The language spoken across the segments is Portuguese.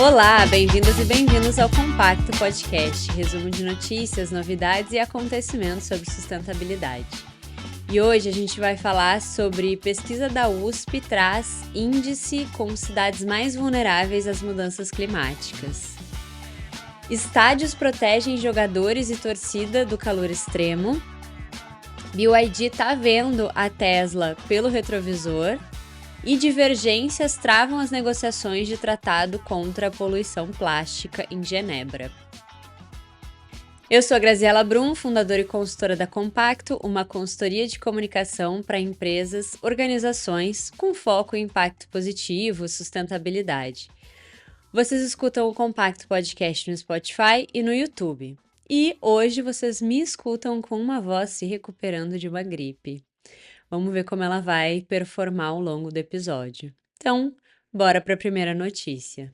Olá, bem-vindas e bem-vindos ao Compacto Podcast, resumo de notícias, novidades e acontecimentos sobre sustentabilidade. E hoje a gente vai falar sobre pesquisa da USP traz índice com cidades mais vulneráveis às mudanças climáticas. Estádios protegem jogadores e torcida do calor extremo. BYD tá vendo a Tesla pelo retrovisor. E divergências travam as negociações de tratado contra a poluição plástica em Genebra. Eu sou a Graziela Brum, fundadora e consultora da Compacto, uma consultoria de comunicação para empresas, organizações com foco em impacto positivo e sustentabilidade. Vocês escutam o Compacto Podcast no Spotify e no YouTube. E hoje vocês me escutam com uma voz se recuperando de uma gripe. Vamos ver como ela vai performar ao longo do episódio. Então, bora para a primeira notícia.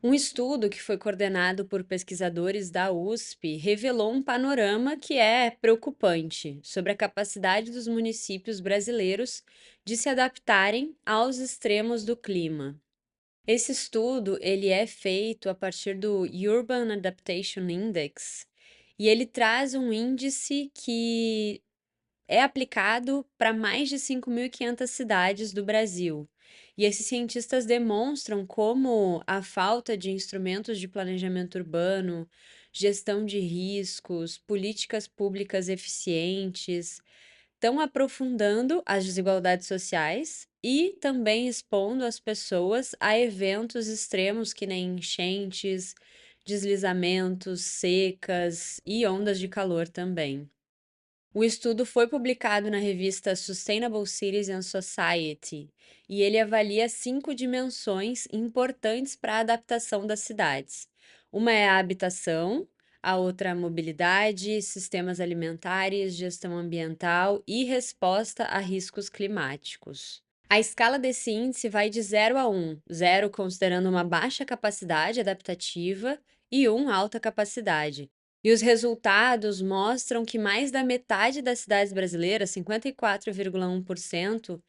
Um estudo que foi coordenado por pesquisadores da USP revelou um panorama que é preocupante sobre a capacidade dos municípios brasileiros de se adaptarem aos extremos do clima. Esse estudo ele é feito a partir do Urban Adaptation Index e ele traz um índice que é aplicado para mais de 5.500 cidades do Brasil. E esses cientistas demonstram como a falta de instrumentos de planejamento urbano, gestão de riscos, políticas públicas eficientes, estão aprofundando as desigualdades sociais e também expondo as pessoas a eventos extremos que nem enchentes, deslizamentos, secas e ondas de calor também. O estudo foi publicado na revista Sustainable Cities and Society e ele avalia 5 dimensões importantes para a adaptação das cidades. Uma é a habitação, a outra a mobilidade, sistemas alimentares, gestão ambiental e resposta a riscos climáticos. A escala desse índice vai de 0 a 1, 0 considerando uma baixa capacidade adaptativa e 1 alta capacidade. E os resultados mostram que mais da metade das cidades brasileiras, 54,1%,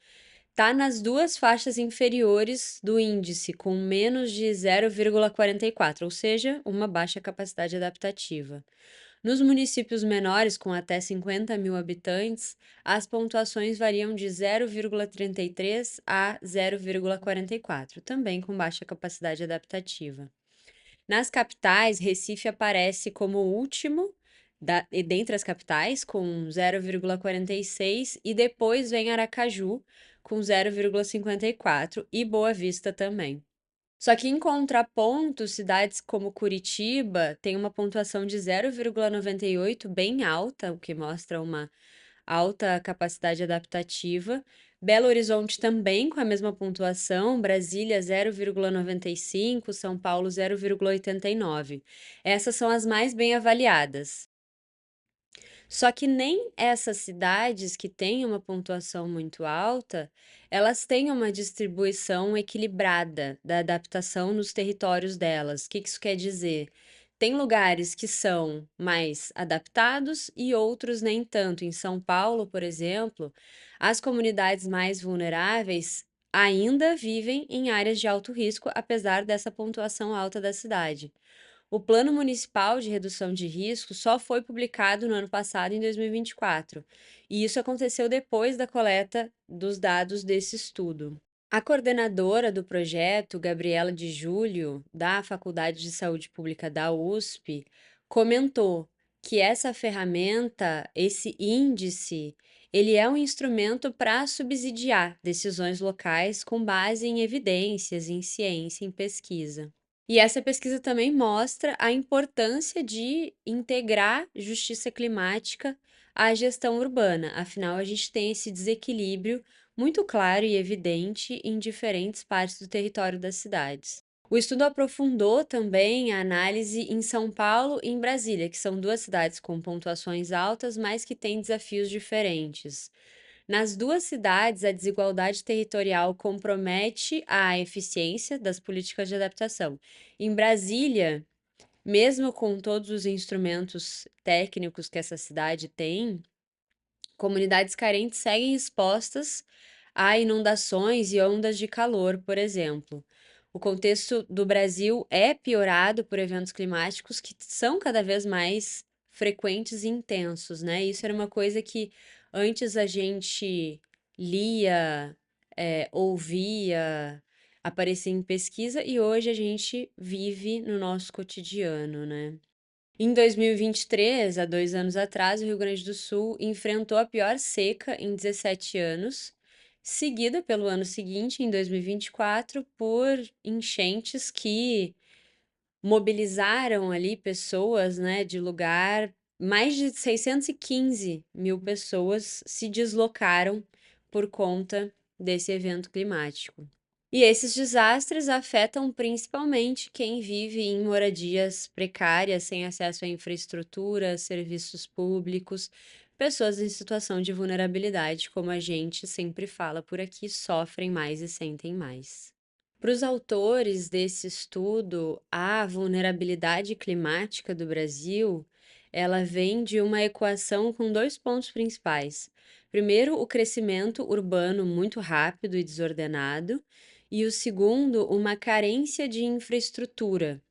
está nas duas faixas inferiores do índice, com menos de 0,44, ou seja, uma baixa capacidade adaptativa. Nos municípios menores, com até 50 mil habitantes, as pontuações variam de 0,33 a 0,44, também com baixa capacidade adaptativa. Nas capitais, Recife aparece como o último dentre as capitais, com 0,46, e depois vem Aracaju, com 0,54, e Boa Vista também. Só que, em contraponto, cidades como Curitiba têm uma pontuação de 0,98, bem alta, o que mostra uma alta capacidade adaptativa. Belo Horizonte também com a mesma pontuação, Brasília 0,95, São Paulo 0,89. Essas são as mais bem avaliadas. Só que nem essas cidades que têm uma pontuação muito alta, elas têm uma distribuição equilibrada da adaptação nos territórios delas. O que isso quer dizer? Tem lugares que são mais adaptados e outros nem tanto. Em São Paulo, por exemplo, as comunidades mais vulneráveis ainda vivem em áreas de alto risco, apesar dessa pontuação alta da cidade. O Plano Municipal de Redução de Risco só foi publicado no ano passado, em 2024, e isso aconteceu depois da coleta dos dados desse estudo. A coordenadora do projeto, Gabriela de Júlio, da Faculdade de Saúde Pública da USP, comentou que essa ferramenta, esse índice, ele é um instrumento para subsidiar decisões locais com base em evidências, em ciência, em pesquisa. E essa pesquisa também mostra a importância de integrar justiça climática à gestão urbana. Afinal, a gente tem esse desequilíbrio muito claro e evidente em diferentes partes do território das cidades. O estudo aprofundou também a análise em São Paulo e em Brasília, que são duas cidades com pontuações altas, mas que têm desafios diferentes. Nas duas cidades, a desigualdade territorial compromete a eficiência das políticas de adaptação. Em Brasília, mesmo com todos os instrumentos técnicos que essa cidade tem, comunidades carentes seguem expostas a inundações e ondas de calor, por exemplo. O contexto do Brasil é piorado por eventos climáticos que são cada vez mais frequentes e intensos, né? Isso era uma coisa que antes a gente lia, ouvia, aparecia em pesquisa e hoje a gente vive no nosso cotidiano, né? Em 2023, há 2 anos atrás, o Rio Grande do Sul enfrentou a pior seca em 17 anos, seguida pelo ano seguinte, em 2024, por enchentes que mobilizaram ali pessoas, né, de lugar. Mais de 615 mil pessoas se deslocaram por conta desse evento climático. E esses desastres afetam principalmente quem vive em moradias precárias, sem acesso à infraestrutura, serviços públicos, pessoas em situação de vulnerabilidade, como a gente sempre fala por aqui, sofrem mais e sentem mais. Para os autores desse estudo, a vulnerabilidade climática do Brasil, ela vem de uma equação com dois pontos principais. Primeiro, o crescimento urbano muito rápido e desordenado, e o segundo, uma carência de infraestrutura,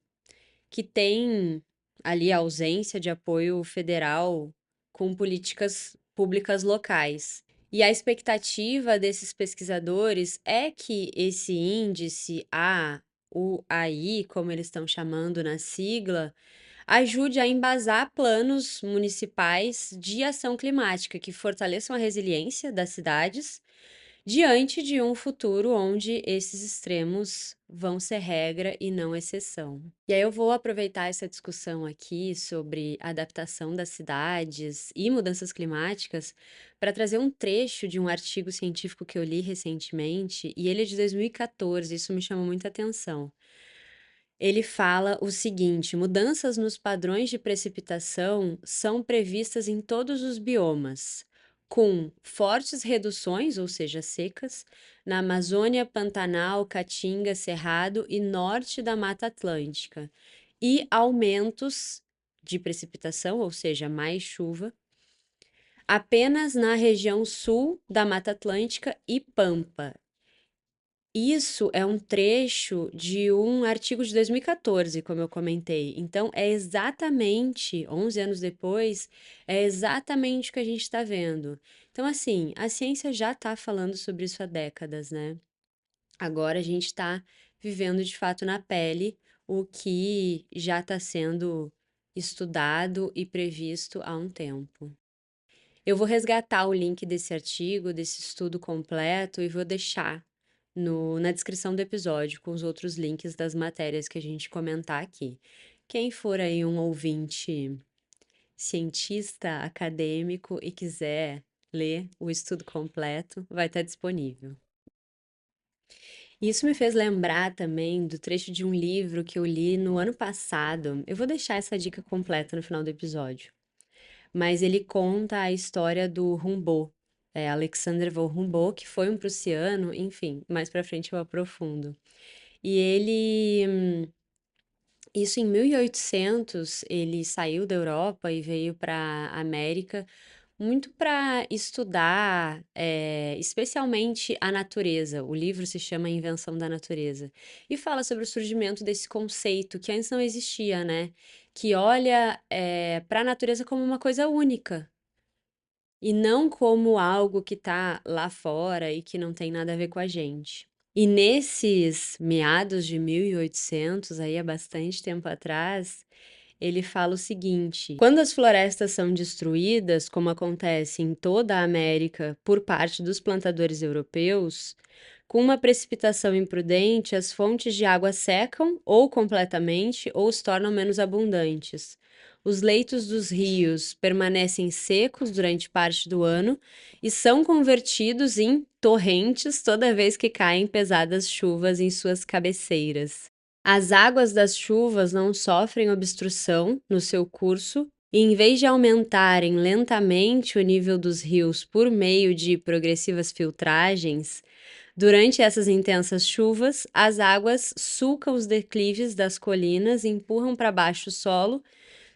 que tem ali a ausência de apoio federal com políticas públicas locais. E a expectativa desses pesquisadores é que esse índice AUAI, como eles estão chamando na sigla, ajude a embasar planos municipais de ação climática que fortaleçam a resiliência das cidades diante de um futuro onde esses extremos vão ser regra e não exceção. E aí eu vou aproveitar essa discussão aqui sobre adaptação das cidades e mudanças climáticas para trazer um trecho de um artigo científico que eu li recentemente, e ele é de 2014, isso me chamou muita atenção. Ele fala o seguinte: mudanças nos padrões de precipitação são previstas em todos os biomas, com fortes reduções, ou seja, secas, na Amazônia, Pantanal, Caatinga, Cerrado e norte da Mata Atlântica, e aumentos de precipitação, ou seja, mais chuva, apenas na região sul da Mata Atlântica e Pampa. Isso é um trecho de um artigo de 2014, como eu comentei. Então, é exatamente, 11 anos depois, é exatamente o que a gente está vendo. Então, assim, a ciência já está falando sobre isso há décadas, né? Agora a gente está vivendo de fato na pele o que já está sendo estudado e previsto há um tempo. Eu vou resgatar o link desse artigo, desse estudo completo, e vou deixar na descrição do episódio com os outros links das matérias que a gente comentar aqui. Quem for aí um ouvinte cientista, acadêmico e quiser ler o estudo completo, vai estar disponível. Isso me fez lembrar também do trecho de um livro que eu li no ano passado. Eu vou deixar essa dica completa no final do episódio. Mas ele conta a história do Rimbaud, Alexander von Humboldt, que foi um prussiano, enfim, mais pra frente eu aprofundo. E isso em 1800, ele saiu da Europa e veio para a América muito para estudar, especialmente a natureza. O livro se chama A Invenção da Natureza e fala sobre o surgimento desse conceito que antes não existia, né? Que olha, para a natureza como uma coisa única e não como algo que está lá fora e que não tem nada a ver com a gente. E nesses meados de 1800, aí há bastante tempo atrás, ele fala o seguinte: quando as florestas são destruídas, como acontece em toda a América por parte dos plantadores europeus, com uma precipitação imprudente, as fontes de água secam ou completamente ou se tornam menos abundantes. Os leitos dos rios permanecem secos durante parte do ano e são convertidos em torrentes toda vez que caem pesadas chuvas em suas cabeceiras. As águas das chuvas não sofrem obstrução no seu curso e, em vez de aumentarem lentamente o nível dos rios por meio de progressivas filtragens, durante essas intensas chuvas, as águas sulcam os declives das colinas, empurram para baixo o solo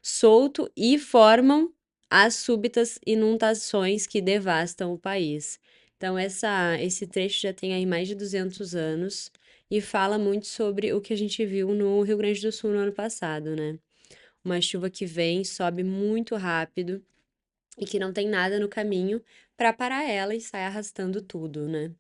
solto e formam as súbitas inundações que devastam o país. Então, esse trecho já tem aí mais de 200 anos e fala muito sobre o que a gente viu no Rio Grande do Sul no ano passado, né? Uma chuva que vem, sobe muito rápido e que não tem nada no caminho para parar ela e sai arrastando tudo, né?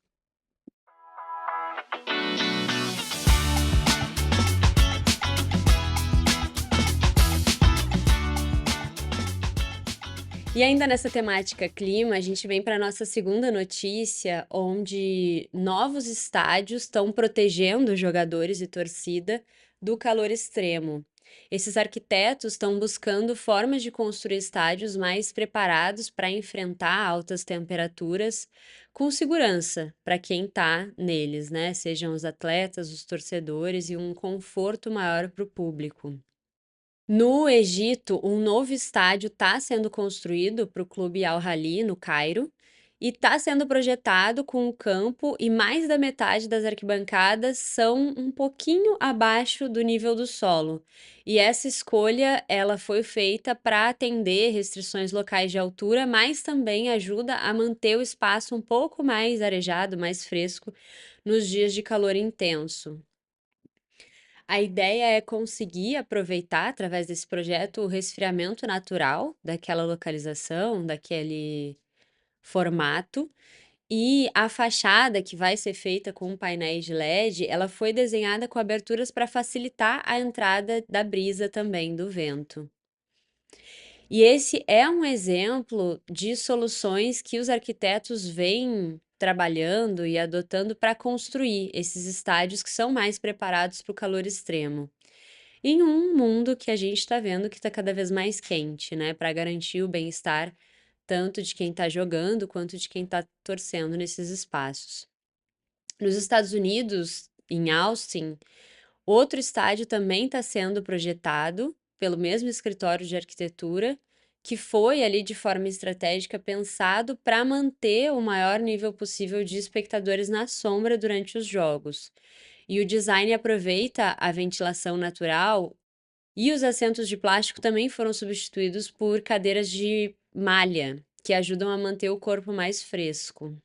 E ainda nessa temática clima, a gente vem para nossa segunda notícia, onde novos estádios estão protegendo jogadores e torcida do calor extremo. Esses arquitetos estão buscando formas de construir estádios mais preparados para enfrentar altas temperaturas com segurança para quem está neles, né? Sejam os atletas, os torcedores e um conforto maior para o público. No Egito, um novo estádio está sendo construído para o Clube Al Ahly, no Cairo, e está sendo projetado com um campo e mais da metade das arquibancadas são um pouquinho abaixo do nível do solo. E essa escolha, ela foi feita para atender restrições locais de altura, mas também ajuda a manter o espaço um pouco mais arejado, mais fresco nos dias de calor intenso. A ideia é conseguir aproveitar, através desse projeto, o resfriamento natural daquela localização, daquele formato. E a fachada, que vai ser feita com painéis de LED, ela foi desenhada com aberturas para facilitar a entrada da brisa também, do vento. E esse é um exemplo de soluções que os arquitetos vêm trabalhando e adotando para construir esses estádios que são mais preparados para o calor extremo. Em um mundo que a gente está vendo que está cada vez mais quente, né, para garantir o bem-estar tanto de quem está jogando quanto de quem está torcendo nesses espaços. Nos Estados Unidos, em Austin, outro estádio também está sendo projetado pelo mesmo escritório de arquitetura, que foi ali de forma estratégica pensado para manter o maior nível possível de espectadores na sombra durante os jogos. E o design aproveita a ventilação natural e os assentos de plástico também foram substituídos por cadeiras de malha, que ajudam a manter o corpo mais fresco.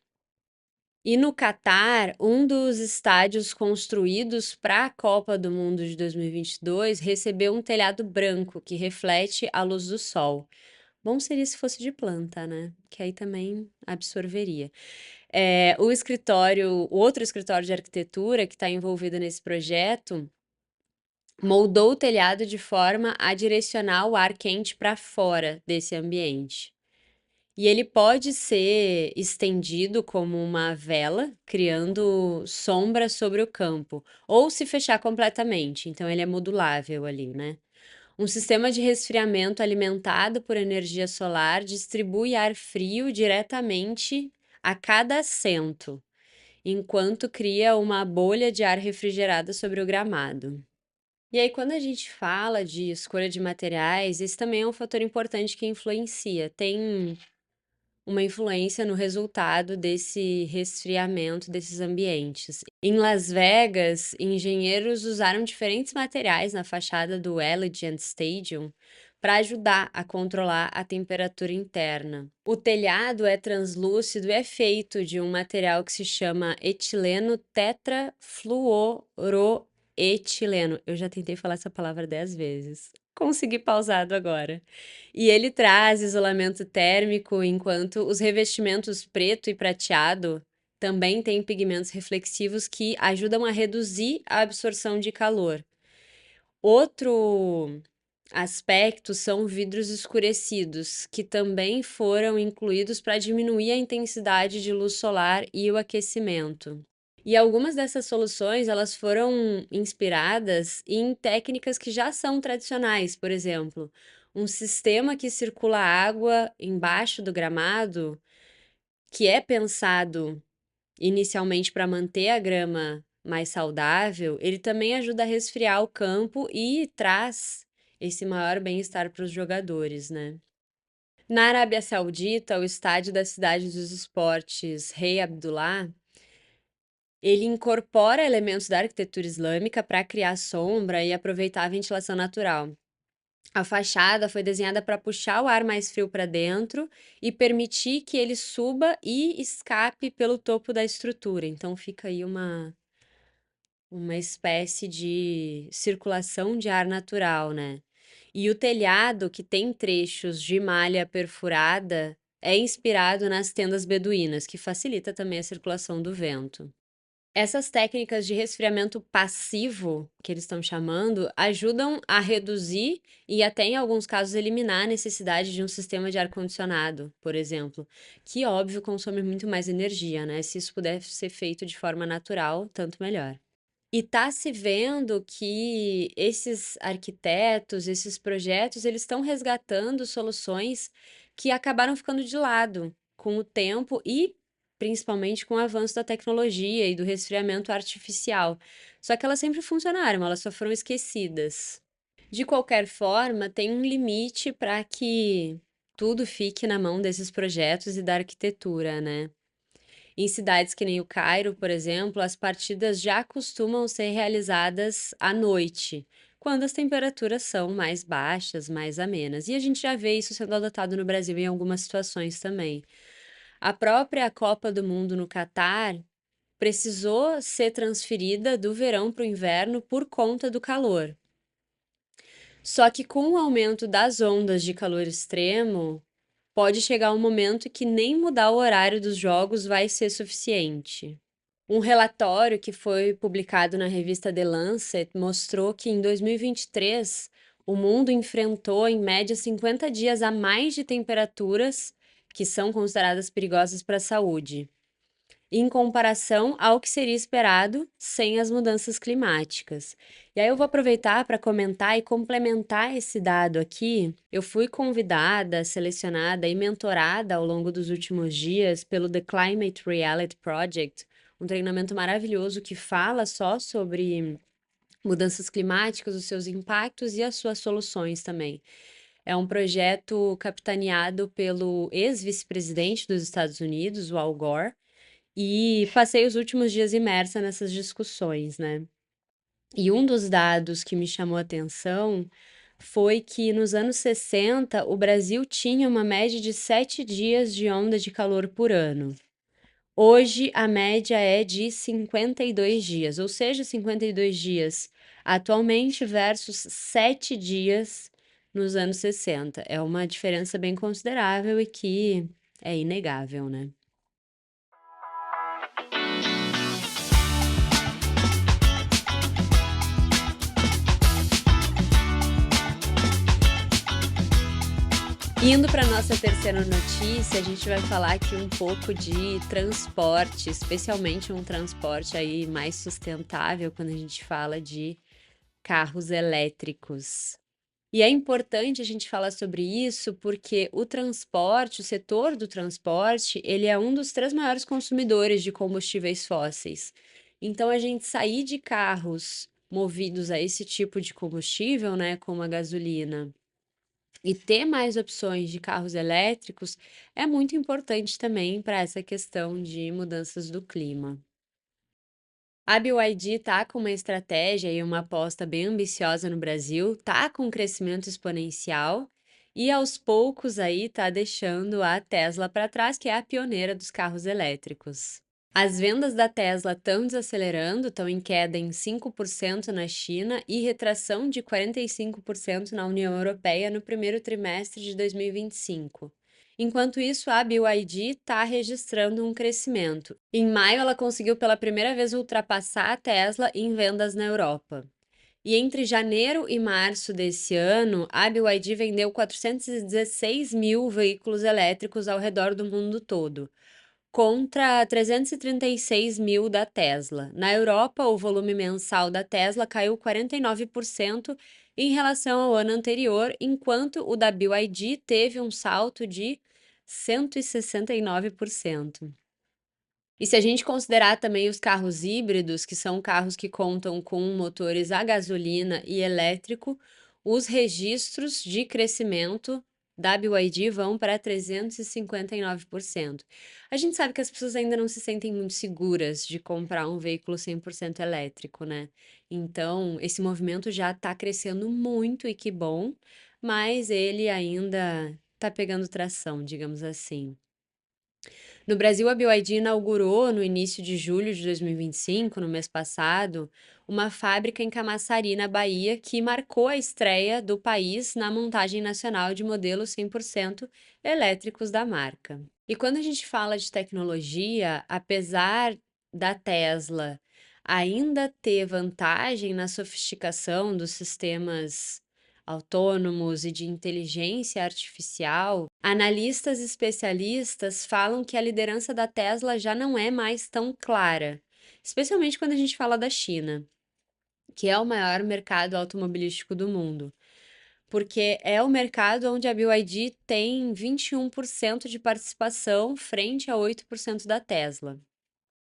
E no Catar, um dos estádios construídos para a Copa do Mundo de 2022 recebeu um telhado branco que reflete a luz do sol. Bom seria se fosse de planta, né? Que aí também absorveria. O outro escritório de arquitetura que está envolvido nesse projeto moldou o telhado de forma a direcionar o ar quente para fora desse ambiente. E ele pode ser estendido como uma vela, criando sombra sobre o campo, ou se fechar completamente, então ele é modulável ali, né? Um sistema de resfriamento alimentado por energia solar distribui ar frio diretamente a cada assento, enquanto cria uma bolha de ar refrigerada sobre o gramado. E aí, quando a gente fala de escolha de materiais, esse também é um fator importante que influencia. Tem uma influência no resultado desse resfriamento desses ambientes. Em Las Vegas, engenheiros usaram diferentes materiais na fachada do Allegiant Stadium para ajudar a controlar a temperatura interna. O telhado é translúcido e é feito de um material que se chama etileno tetrafluoroetileno. Eu já tentei falar essa palavra 10 vezes. Consegui pausado agora. E ele traz isolamento térmico, enquanto os revestimentos preto e prateado também têm pigmentos reflexivos que ajudam a reduzir a absorção de calor. Outro aspecto são vidros escurecidos, que também foram incluídos para diminuir a intensidade de luz solar e o aquecimento. E algumas dessas soluções, elas foram inspiradas em técnicas que já são tradicionais, por exemplo, um sistema que circula água embaixo do gramado, que é pensado inicialmente para manter a grama mais saudável, ele também ajuda a resfriar o campo e traz esse maior bem-estar para os jogadores, né? Na Arábia Saudita, o estádio da Cidade dos Esportes Rei Abdullah, ele incorpora elementos da arquitetura islâmica para criar sombra e aproveitar a ventilação natural. A fachada foi desenhada para puxar o ar mais frio para dentro e permitir que ele suba e escape pelo topo da estrutura. Então fica aí uma espécie de circulação de ar natural, né? E o telhado, que tem trechos de malha perfurada, é inspirado nas tendas beduínas, que facilita também a circulação do vento. Essas técnicas de resfriamento passivo, que eles estão chamando, ajudam a reduzir e até em alguns casos eliminar a necessidade de um sistema de ar-condicionado, por exemplo, que óbvio consome muito mais energia, né? Se isso puder ser feito de forma natural, tanto melhor. E tá se vendo que esses arquitetos, esses projetos, eles estão resgatando soluções que acabaram ficando de lado com o tempo e principalmente com o avanço da tecnologia e do resfriamento artificial. Só que elas sempre funcionaram, elas só foram esquecidas. De qualquer forma, tem um limite para que tudo fique na mão desses projetos e da arquitetura, né? Em cidades que nem o Cairo, por exemplo, as partidas já costumam ser realizadas à noite, quando as temperaturas são mais baixas, mais amenas. E a gente já vê isso sendo adotado no Brasil em algumas situações também. A própria Copa do Mundo no Catar precisou ser transferida do verão para o inverno por conta do calor. Só que com o aumento das ondas de calor extremo, pode chegar um momento que nem mudar o horário dos jogos vai ser suficiente. Um relatório que foi publicado na revista The Lancet mostrou que em 2023 o mundo enfrentou em média 50 dias a mais de temperaturas que são consideradas perigosas para a saúde, em comparação ao que seria esperado sem as mudanças climáticas. E aí eu vou aproveitar para comentar e complementar esse dado aqui. Eu fui convidada, selecionada e mentorada ao longo dos últimos dias pelo The Climate Reality Project, um treinamento maravilhoso que fala só sobre mudanças climáticas, os seus impactos e as suas soluções também. É um projeto capitaneado pelo ex-vice-presidente dos Estados Unidos, o Al Gore, e passei os últimos dias imersa nessas discussões, né? E um dos dados que me chamou a atenção foi que nos anos 60 o Brasil tinha uma média de 7 dias de onda de calor por ano. Hoje a média é de 52 dias, ou seja, 52 dias atualmente versus 7 dias nos anos 60. É uma diferença bem considerável e que é inegável, né? Indo para nossa terceira notícia, a gente vai falar aqui um pouco de transporte, especialmente um transporte aí mais sustentável quando a gente fala de carros elétricos. E é importante a gente falar sobre isso porque o transporte, o setor do transporte, ele é um dos três maiores consumidores de combustíveis fósseis. Então, a gente sair de carros movidos a esse tipo de combustível, né, como a gasolina, e ter mais opções de carros elétricos é muito importante também para essa questão de mudanças do clima. A BYD está com uma estratégia e uma aposta bem ambiciosa no Brasil, está com um crescimento exponencial e aos poucos aí está deixando a Tesla para trás, que é a pioneira dos carros elétricos. As vendas da Tesla estão desacelerando, estão em queda em 5% na China e retração de 45% na União Europeia no primeiro trimestre de 2025. Enquanto isso, a BYD está registrando um crescimento. Em maio, ela conseguiu pela primeira vez ultrapassar a Tesla em vendas na Europa. E entre janeiro e março desse ano, a BYD vendeu 416 mil veículos elétricos ao redor do mundo todo, contra 336 mil da Tesla. Na Europa, o volume mensal da Tesla caiu 49% em relação ao ano anterior, enquanto o da BYD teve um salto de 169%. E se a gente considerar também os carros híbridos, que são carros que contam com motores a gasolina e elétrico, os registros de crescimento da BYD vão para 359%. A gente sabe que as pessoas ainda não se sentem muito seguras de comprar um veículo 100% elétrico, né? Então, esse movimento já está crescendo muito e que bom, mas ele ainda está pegando tração, digamos assim. No Brasil, a BYD inaugurou, no início de julho de 2025, no mês passado, uma fábrica em Camaçari, na Bahia, que marcou a estreia do país na montagem nacional de modelos 100% elétricos da marca. E quando a gente fala de tecnologia, apesar da Tesla ainda ter vantagem na sofisticação dos sistemas autônomos e de inteligência artificial, analistas especialistas falam que a liderança da Tesla já não é mais tão clara, especialmente quando a gente fala da China, que é o maior mercado automobilístico do mundo, porque é o mercado onde a BYD tem 21% de participação frente a 8% da Tesla.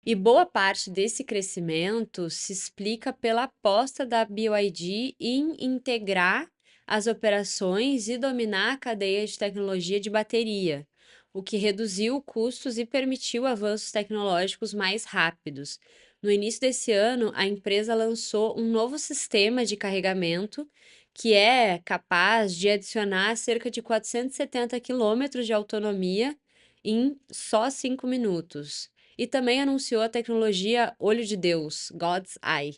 E boa parte desse crescimento se explica pela aposta da BYD em integrar as operações e dominar a cadeia de tecnologia de bateria, o que reduziu custos e permitiu avanços tecnológicos mais rápidos. No início desse ano, a empresa lançou um novo sistema de carregamento que é capaz de adicionar cerca de 470 quilômetros de autonomia em só 5 minutos. E também anunciou a tecnologia Olho de Deus, God's Eye.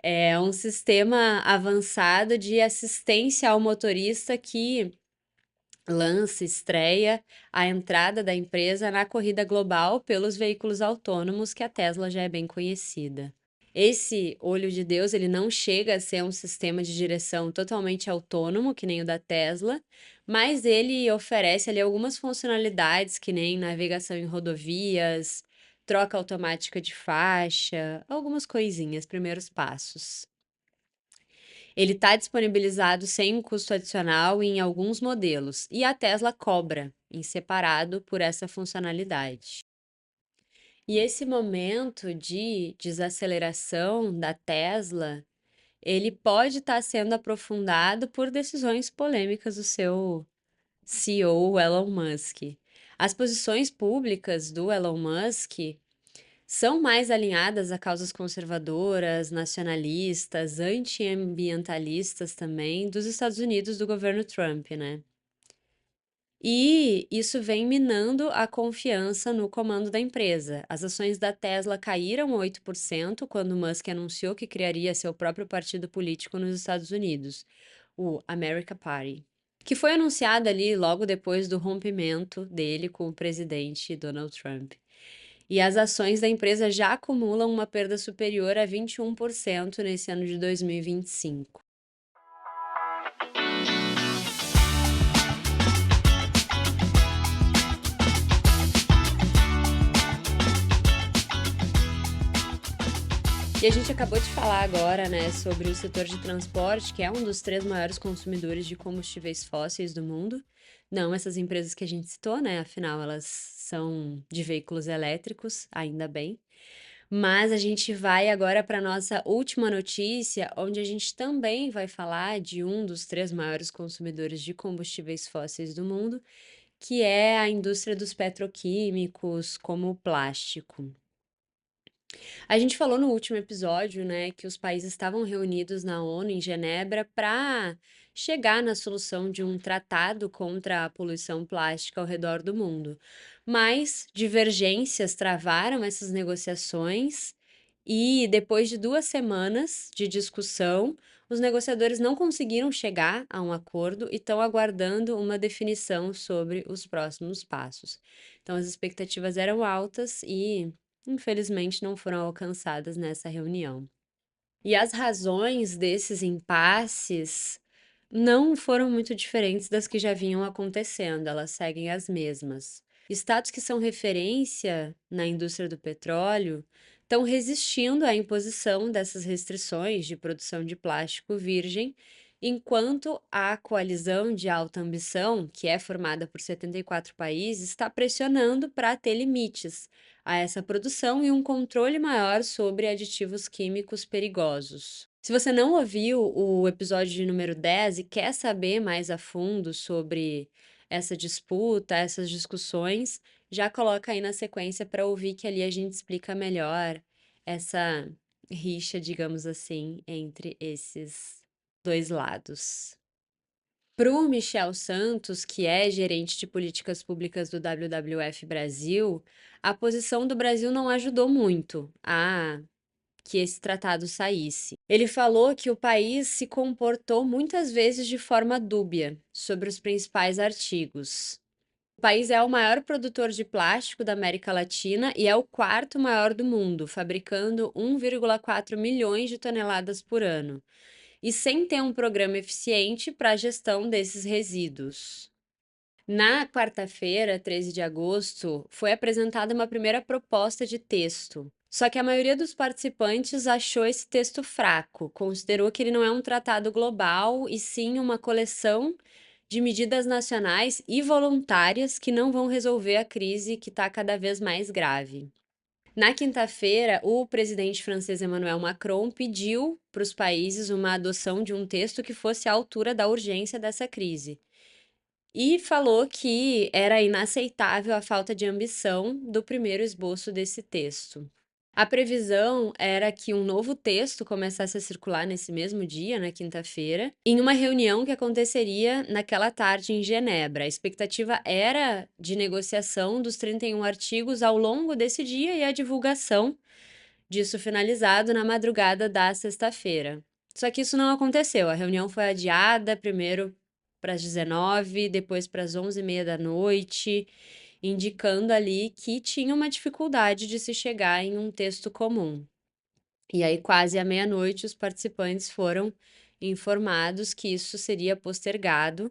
É um sistema avançado de assistência ao motorista que estreia a entrada da empresa na corrida global pelos veículos autônomos, que a Tesla já é bem conhecida. Esse olho de Deus, ele não chega a ser um sistema de direção totalmente autônomo, que nem o da Tesla, mas ele oferece ali algumas funcionalidades, que nem navegação em rodovias, troca automática de faixa, algumas coisinhas, primeiros passos. Ele está disponibilizado sem um custo adicional em alguns modelos, e a Tesla cobra em separado por essa funcionalidade. E esse momento de desaceleração da Tesla, ele pode estar sendo aprofundado por decisões polêmicas do seu CEO, Elon Musk. As posições públicas do Elon Musk são mais alinhadas a causas conservadoras, nacionalistas, antiambientalistas também, dos Estados Unidos do governo Trump, né? E isso vem minando a confiança no comando da empresa. As ações da Tesla caíram 8% quando Musk anunciou que criaria seu próprio partido político nos Estados Unidos, o America Party, que foi anunciado ali logo depois do rompimento dele com o presidente Donald Trump. E as ações da empresa já acumulam uma perda superior a 21% nesse ano de 2025. E a gente acabou de falar agora, né, sobre o setor de transporte, que é um dos 3 maiores consumidores de combustíveis fósseis do mundo. Não essas empresas que a gente citou, né? Afinal, elas são de veículos elétricos, ainda bem. Mas a gente vai agora para nossa última notícia, onde a gente também vai falar de um dos 3 maiores consumidores de combustíveis fósseis do mundo, que é a indústria dos petroquímicos, como o plástico. A gente falou no último episódio, né, que os países estavam reunidos na ONU em Genebra para chegar na solução de um tratado contra a poluição plástica ao redor do mundo. Mas divergências travaram essas negociações e, depois de 2 semanas de discussão, os negociadores não conseguiram chegar a um acordo e estão aguardando uma definição sobre os próximos passos. Então, as expectativas eram altas e infelizmente não foram alcançadas nessa reunião. E as razões desses impasses não foram muito diferentes das que já vinham acontecendo, elas seguem as mesmas. Estados que são referência na indústria do petróleo estão resistindo à imposição dessas restrições de produção de plástico virgem, enquanto a coalizão de alta ambição, que é formada por 74 países, está pressionando para ter limites a essa produção e um controle maior sobre aditivos químicos perigosos. Se você não ouviu o episódio de número 10 e quer saber mais a fundo sobre essa disputa, essas discussões, já coloca aí na sequência para ouvir que ali a gente explica melhor essa rixa, digamos assim, entre esses dois lados. Para o Michel Santos, que é gerente de políticas públicas do WWF Brasil, a posição do Brasil não ajudou muito a que esse tratado saísse. Ele falou que o país se comportou muitas vezes de forma dúbia sobre os principais artigos. O país é o maior produtor de plástico da América Latina e é o quarto maior do mundo, fabricando 1,4 milhões de toneladas por ano, e sem ter um programa eficiente para a gestão desses resíduos. Na quarta-feira, 13 de agosto, foi apresentada uma primeira proposta de texto. Só que a maioria dos participantes achou esse texto fraco, considerou que ele não é um tratado global e sim uma coleção de medidas nacionais e voluntárias que não vão resolver a crise que está cada vez mais grave. Na quinta-feira, o presidente francês Emmanuel Macron pediu para os países uma adoção de um texto que fosse à altura da urgência dessa crise. E falou que era inaceitável a falta de ambição do primeiro esboço desse texto. A previsão era que um novo texto começasse a circular nesse mesmo dia, na quinta-feira, em uma reunião que aconteceria naquela tarde em Genebra. A expectativa era de negociação dos 31 artigos ao longo desse dia e a divulgação disso finalizado na madrugada da sexta-feira. Só que isso não aconteceu. A reunião foi adiada, primeiro para as 19, depois para as 11h30 da noite, indicando ali que tinha uma dificuldade de se chegar em um texto comum. E aí, quase à meia-noite, os participantes foram informados que isso seria postergado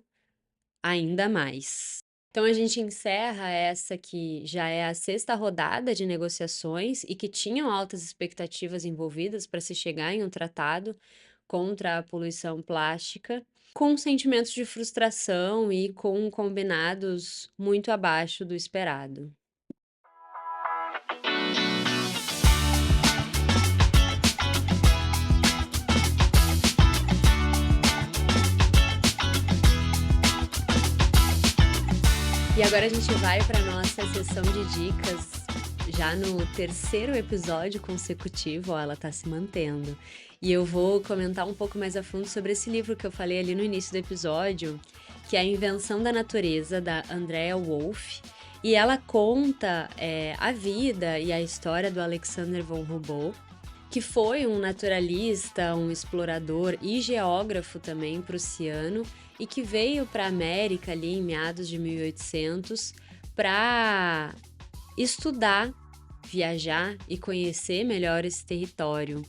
ainda mais. Então, a gente encerra essa que já é a sexta rodada de negociações e que tinham altas expectativas envolvidas para se chegar em um tratado contra a poluição plástica, com sentimentos de frustração e com combinados muito abaixo do esperado. E agora a gente vai para nossa sessão de dicas, já no terceiro episódio consecutivo, ó, ela tá se mantendo. E eu vou comentar um pouco mais a fundo sobre esse livro que eu falei ali no início do episódio, que é A Invenção da Natureza, da Andrea Wolff. E ela conta a vida e a história do Alexander von Humboldt, que foi um naturalista, um explorador e geógrafo também prussiano, e que veio para a América ali em meados de 1800 para estudar, viajar e conhecer melhor esse território.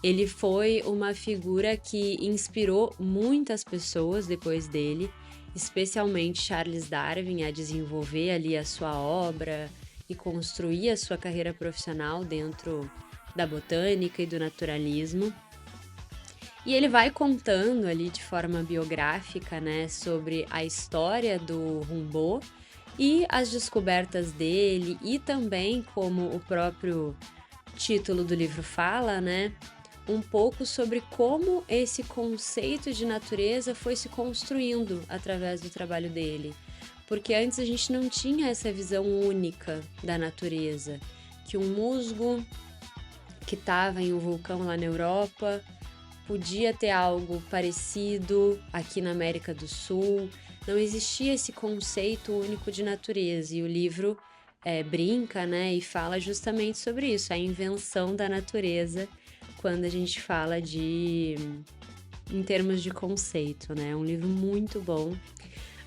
Ele foi uma figura que inspirou muitas pessoas depois dele, especialmente Charles Darwin, a desenvolver ali a sua obra e construir a sua carreira profissional dentro da botânica e do naturalismo. E ele vai contando ali de forma biográfica, né, sobre a história do Humboldt e as descobertas dele, e também, como o próprio título do livro fala, né, um pouco sobre como esse conceito de natureza foi se construindo através do trabalho dele. Porque antes a gente não tinha essa visão única da natureza, que um musgo que estava em um vulcão lá na Europa podia ter algo parecido aqui na América do Sul. Não existia esse conceito único de natureza, e o livro brinca, né, e fala justamente sobre isso, a invenção da natureza, quando a gente fala em termos de conceito, né? É um livro muito bom.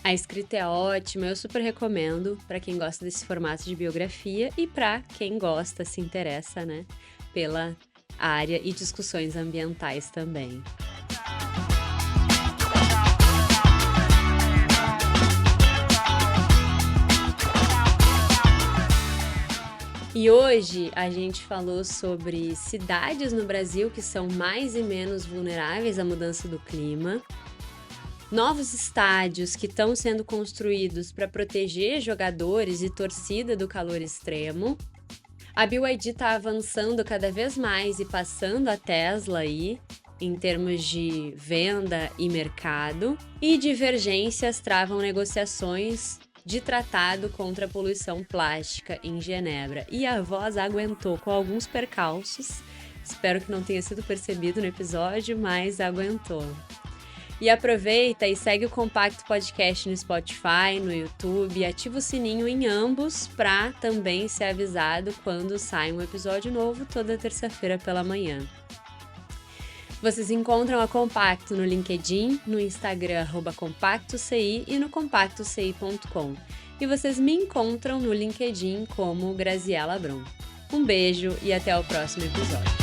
A escrita é ótima, eu super recomendo para quem gosta desse formato de biografia e para quem gosta, se interessa, né, pela área e discussões ambientais também. E hoje a gente falou sobre cidades no Brasil que são mais e menos vulneráveis à mudança do clima, novos estádios que estão sendo construídos para proteger jogadores e torcida do calor extremo. A BYD está avançando cada vez mais e passando a Tesla aí, em termos de venda e mercado, e divergências travam negociações de tratado contra a poluição plástica em Genebra. E a voz aguentou com alguns percalços, espero que não tenha sido percebido no episódio, mas aguentou. E aproveita e segue o Compacto Podcast no Spotify, no YouTube, e ativa o sininho em ambos para também ser avisado quando sai um episódio novo toda terça-feira pela manhã. Vocês encontram a Compacto no LinkedIn, no Instagram @compactoci e no compactoci.com. E vocês me encontram no LinkedIn como Graziela Brum. Um beijo e até o próximo episódio.